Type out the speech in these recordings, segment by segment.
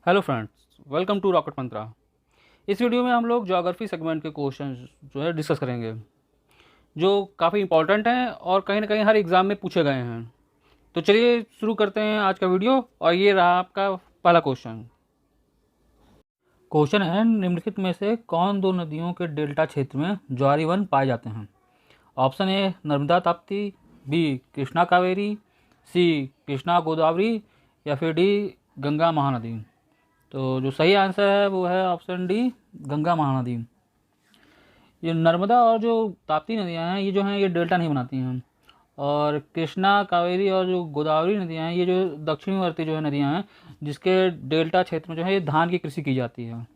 Hello friends, welcome to rocket Mantra. इस video में हम लोग ज्योग्राफी सेगमेंट के क्वेश्चन जो है डिस्कस करेंगे, जो काफ़ी इंपॉर्टेंट हैं और कहीं ना कहीं हर एग्ज़ाम में पूछे गए हैं। तो चलिए शुरू करते हैं आज का वीडियो। और ये रहा आपका पहला क्वेश्चन। क्वेश्चन है, निम्नलिखित में से कौन दो नदियों के डेल्टा क्षेत्र में ज्वारी वन पाए जाते हैं? Option A Narmada Tapti, B Krishna Kaveri, C Krishna Godavari, या फिर डी गंगा महानदी। तो जो सही आंसर है वो है ऑप्शन डी, गंगा महानदी। ये नर्मदा और जो ताप्ती नदियाँ हैं ये जो हैं ये डेल्टा नहीं बनाती हैं, और कृष्णा कावेरी और जो गोदावरी नदियाँ हैं ये जो दक्षिणवर्ती जो है नदियाँ हैं जिसके डेल्टा क्षेत्र में जो है ये धान की कृषि की जाती है।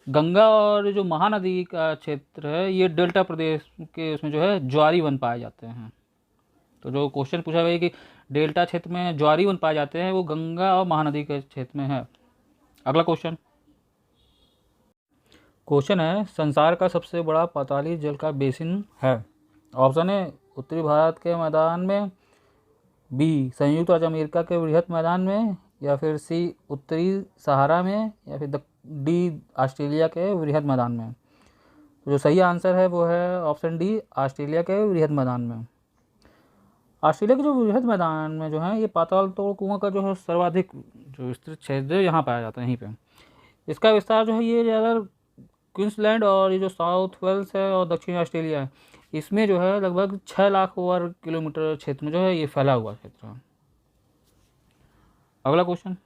गंगा और जो महानदी का क्षेत्र है ये डेल्टा प्रदेश के उसमें जो है ज्वारी वन पाए जाते हैं। तो जो क्वेश्चन पूछा गया है कि डेल्टा क्षेत्र में ज्वारी वन पाए जाते हैं वो गंगा और महानदी के क्षेत्र में है। अगला क्वेश्चन है, संसार का सबसे बड़ा पाताली जल का बेसिन है? ऑप्शन ए उत्तरी भारत के मैदान में, बी संयुक्त राज्य अमेरिका के वृहद मैदान में, या फिर सी उत्तरी सहारा में, या फिर डी ऑस्ट्रेलिया के वृहद मैदान में। तो जो सही आंसर है वो है ऑप्शन डी, ऑस्ट्रेलिया के वृहद मैदान में। ऑस्ट्रेलिया के जो वृहद मैदान में जो है ये पाताल तोड़ कुआं का जो है सर्वाधिक जो विस्तृत क्षेत्र यहाँ पाया जाता है। यहीं पे इसका विस्तार जो है ये ज़्यादा क्वींसलैंड और ये जो साउथ वेल्स है और दक्षिणी ऑस्ट्रेलिया है इसमें जो है लगभग 6 लाख वर्ग किलोमीटर क्षेत्र में जो है ये फैला हुआ क्षेत्र है। अगला क्वेश्चन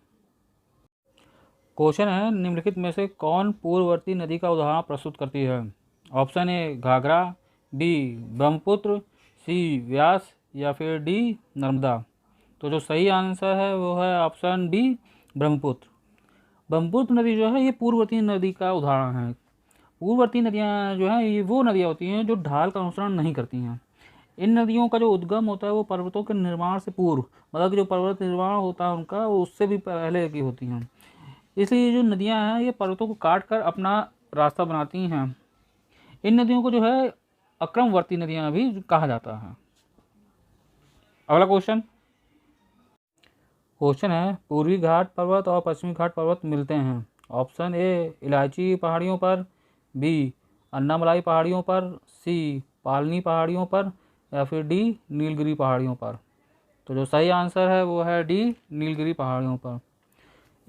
है, निम्नलिखित में से कौन पूर्ववर्ती नदी का उदाहरण प्रस्तुत करती है? Option A Ghaghara, B Brahmaputra, C Vyas, या फिर डी नर्मदा। तो जो सही आंसर है वो है ऑप्शन बी, ब्रह्मपुत्र। ब्रह्मपुत्र नदी जो है ये पूर्ववर्ती नदी का उदाहरण है। पूर्ववर्ती नदियाँ जो हैं ये वो नदियाँ होती हैं जो ढाल का अनुसरण नहीं करती हैं। इन नदियों का जो उद्गम होता है वो पर्वतों के निर्माण से पूर्व, मतलब कि जो पर्वत निर्माण होता है उनका वो उससे भी पहले की होती हैं। इसलिए ये जो नदियाँ हैं ये पर्वतों को काट कर अपना रास्ता बनाती हैं। इन नदियों को जो है अक्रमवर्ती नदियाँ भी कहा जाता है। अगला क्वेश्चन है, पूर्वी घाट पर्वत और पश्चिमी घाट पर्वत मिलते हैं? ऑप्शन ए इलायची पहाड़ियों पर, बी अन्नामलाई पहाड़ियों पर, सी पालनी पहाड़ियों पर, या फिर डी नीलगिरी पहाड़ियों पर। तो जो सही आंसर है वो है डी, नीलगिरी पहाड़ियों पर।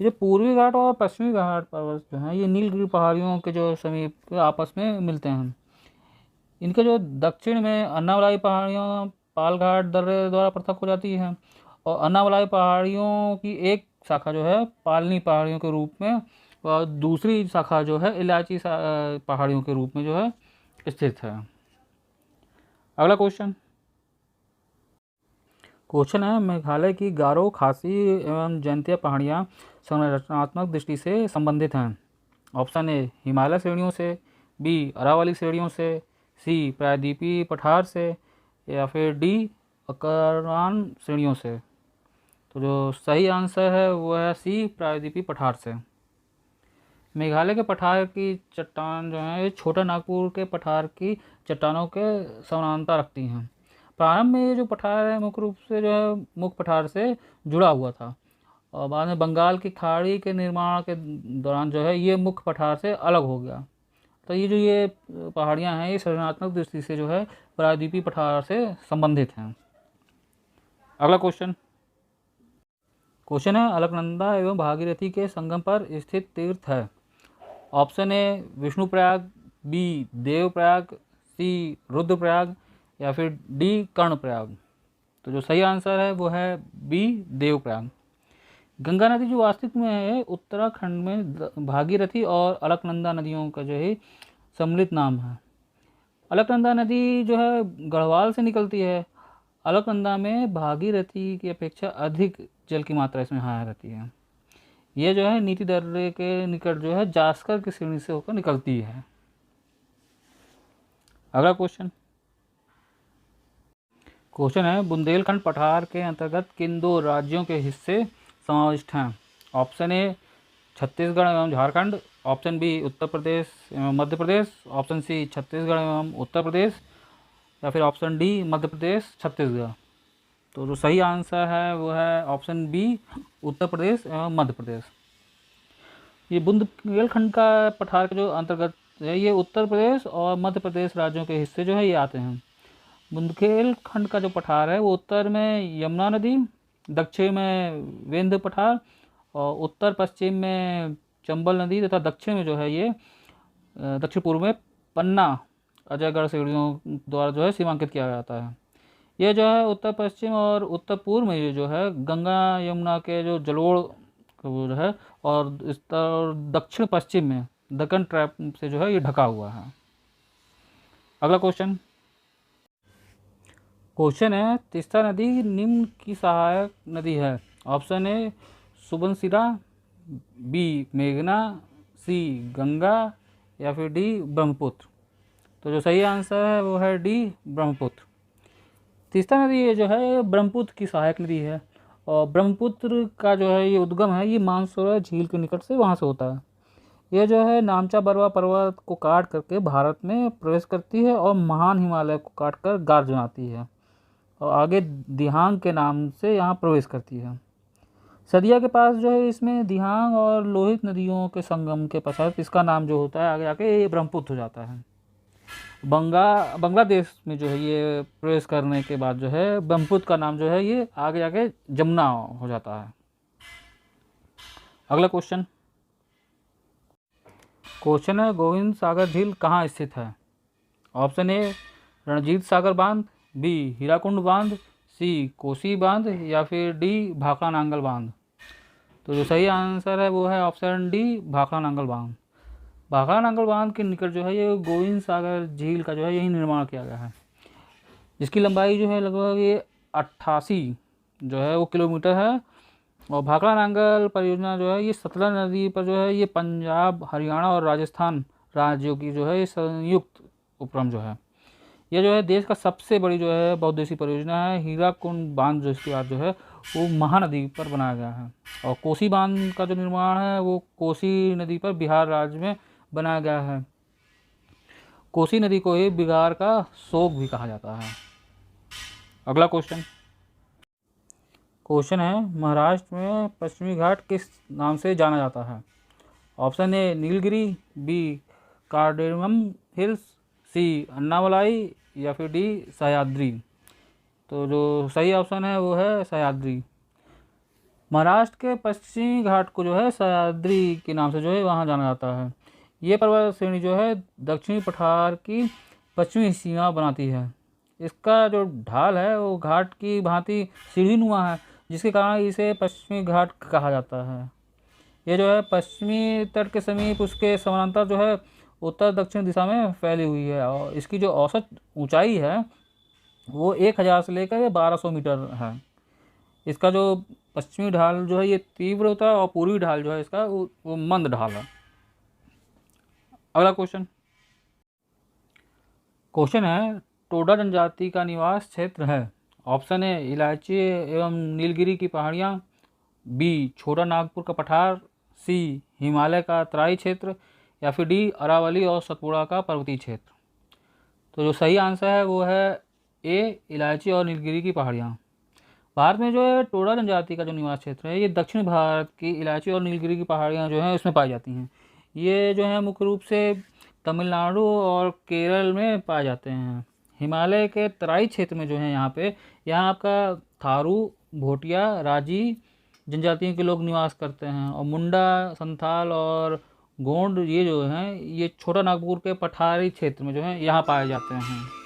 ये जो पूर्वी घाट और पश्चिमी घाट पर्वत जो हैं ये नीलगिरी पहाड़ियों के जो समीप आपस में मिलते हैं। इनके जो दक्षिण में अन्नामलाई पहाड़ियाँ पालघाट दर्रे द्वारा पृथक हो जाती हैं, और अन्नामलाई पहाड़ियों की एक शाखा जो है पालनी पहाड़ियों के रूप में और दूसरी शाखा जो है इलायची पहाड़ियों के रूप में जो है स्थित है। अगला क्वेश्चन है, मेघालय की गारो, खासी एवं जयंतिया पहाड़ियाँ संरचनात्मक दृष्टि से संबंधित हैं? ऑप्शन ए हिमालय श्रेणियों से, बी अरावली श्रेणियों से, सी प्रायद्वीपीय पठार से, या फिर डी अकरान श्रेणियों से। तो जो सही आंसर है वो है सी, प्रायद्वीपीय पठार से। मेघालय के पठार की चट्टान जो है छोटा नागपुर के पठार की चट्टानों के समानांतर रखती हैं। प्रारंभ में ये जो पठार है मुख्य रूप से जो है मुख्य पठार से जुड़ा हुआ था, और बाद में बंगाल की खाड़ी के निर्माण के दौरान जो है ये मुख्य पठार से अलग हो गया। तो ये जो ये पहाड़ियाँ हैं ये सृजनात्मक दृष्टि से जो है प्रायद्वीपीय पठार से संबंधित हैं। अगला क्वेश्चन है, अलकनंदा एवं भागीरथी के संगम पर स्थित तीर्थ है? Option A Vishnuprayag, B Devprayag, C Rudraprayag, या फिर डी कर्णप्रयाग। तो जो सही आंसर है वो है बी, देवप्रयाग। गंगा नदी जो वास्तविक में है उत्तराखंड में भागीरथी और अलकनंदा नदियों का जो है सम्मिलित नाम है। अलकनंदा नदी जो है गढ़वाल से निकलती है। अलकनंदा में भागीरथी की अपेक्षा अधिक जल की मात्रा इसमें हाया रहती है। ये जो है नीति दर्रे के निकट जो है जास्कर की श्रेणी से होकर निकलती है। अगला क्वेश्चन है, बुंदेलखंड पठार के अंतर्गत किन दो राज्यों के हिस्से समाविष्ट हैं? ऑप्शन ए छत्तीसगढ़ एवं झारखंड, ऑप्शन बी उत्तर प्रदेश एवं मध्य प्रदेश, ऑप्शन सी छत्तीसगढ़ एवं उत्तर प्रदेश, या फिर ऑप्शन डी मध्य प्रदेश छत्तीसगढ़। तो जो सही आंसर है वो है ऑप्शन बी, उत्तर प्रदेश एवं मध्य प्रदेश। ये बुंदेलखंड का पठार के जो अंतर्गत है, ये उत्तर प्रदेश और मध्य प्रदेश राज्यों के हिस्से जो है ये आते हैं। बुंदेलखंड का जो पठार है वो उत्तर में यमुना नदी, दक्षिण में विंध्य पठार और उत्तर पश्चिम में चंबल नदी तथा दक्षिण में जो है ये दक्षिण पूर्व में पन्ना अजयगढ़ श्रेणियों द्वारा जो है सीमांकित किया जाता है। ये जो है उत्तर पश्चिम और उत्तर पूर्व में ये जो है गंगा यमुना के जो जलोढ़ वो जो है और दक्षिण पश्चिम में दक्कन ट्रैप से जो है ये ढका हुआ है। अगला क्वेश्चन है तीस्ता नदी निम्न की सहायक नदी है। ऑप्शन ए सुबनसिरा, बी मेघना, सी गंगा या फिर डी ब्रह्मपुत्र। तो जो सही आंसर है वो है डी ब्रह्मपुत्र। तीस्ता नदी ये जो है ब्रह्मपुत्र की सहायक नदी है और ब्रह्मपुत्र का जो है ये उद्गम है ये मानसरोवर झील के निकट से वहाँ से होता है। ये जो है नामचा बरवा पर्वत को काट करके भारत में प्रवेश करती है और महान हिमालय को काट कर गार बनाती है और आगे दिहांग के नाम से यहाँ प्रवेश करती है। सदिया के पास जो है इसमें दिहांग और लोहित नदियों के संगम के पश्चात इसका नाम जो होता है आगे जाके ये ब्रह्मपुत्र हो जाता है। बांग्लादेश में जो है ये प्रवेश करने के बाद जो है ब्रह्मपुत्र का नाम जो है ये आगे जाके जमुना हो जाता है। अगला क्वेश्चन है गोविंद सागर झील कहाँ स्थित है। ऑप्शन ए रणजीत सागर बांध, बी हीराकुंड बांध, सी कोसी बांध या फिर डी भाखड़ा नांगल बांध। तो जो सही आंसर है वो है ऑप्शन डी भाखड़ा नांगल बांध। भाखड़ा नांगल बांध के निकट जो है ये गोविंद सागर झील का जो है यही निर्माण किया गया है, जिसकी लंबाई जो है लगभग ये 88 जो है वो किलोमीटर है। और भाखड़ा नांगल परियोजना जो है ये सतलज नदी पर जो है ये पंजाब, हरियाणा और राजस्थान राज्यों की जो है ये संयुक्त उपक्रम जो है ये जो है देश का सबसे बड़ी जो है बहुउद्देशीय परियोजना है। हीराकुंड बांध जो इसके बाद जो है वो महानदी पर बनाया गया है और कोसी बांध का जो निर्माण है वो कोसी नदी पर बिहार राज्य में बनाया गया है। कोसी नदी को ही बिहार का शोक भी कहा जाता है। अगला क्वेश्चन है महाराष्ट्र में पश्चिमी घाट किस नाम से जाना जाता है। Option A Nilgiri, B cardamom hills, C Annamalai या फिर डी सह्याद्री। तो जो सही ऑप्शन है वो है सह्याद्री। महाराष्ट्र के पश्चिमी घाट को जो है सह्याद्री के नाम से जो है वहाँ जाना जाता है। ये पर्वत श्रेणी जो है दक्षिणी पठार की पश्चिमी सीमा बनाती है। इसका जो ढाल है वो घाट की भांति सीढ़ीनुमा है, जिसके कारण इसे पश्चिमी घाट कहा जाता है। ये जो है पश्चिमी तट के समीप उसके समानांतर जो है उत्तर दक्षिण दिशा में फैली हुई है और इसकी जो औसत ऊंचाई है वो 1000 से लेकर 1200 मीटर है। इसका जो पश्चिमी ढाल जो है ये तीव्र होता है और पूर्वी ढाल जो है इसका वो मंद ढाल है। अगला क्वेश्चन है टोडा जनजाति का निवास क्षेत्र है। ऑप्शन ए इलायची एवं नीलगिरी की पहाड़ियाँ, बी छोटा नागपुर का पठार, सी हिमालय का तराई क्षेत्र या फिर डी अरावली और सतपुड़ा का पर्वतीय क्षेत्र। तो जो सही आंसर है वो है ए इलायची और नीलगिरी की पहाड़ियाँ। भारत में जो है टोडा जनजाति का जो निवास क्षेत्र है ये दक्षिण भारत की इलायची और नीलगिरी की पहाड़ियाँ जो हैं उसमें पाई जाती हैं। ये जो है मुख्य रूप से तमिलनाडु और केरल में पाए जाते हैं। हिमालय के तराई क्षेत्र में जो है यहाँ आपका थारू, भोटिया, राजी जनजातियों के लोग निवास करते हैं और मुंडा, संथाल और गोंड ये जो हैं ये छोटा नागपुर के पठारी क्षेत्र में जो है यहाँ पाए जाते हैं।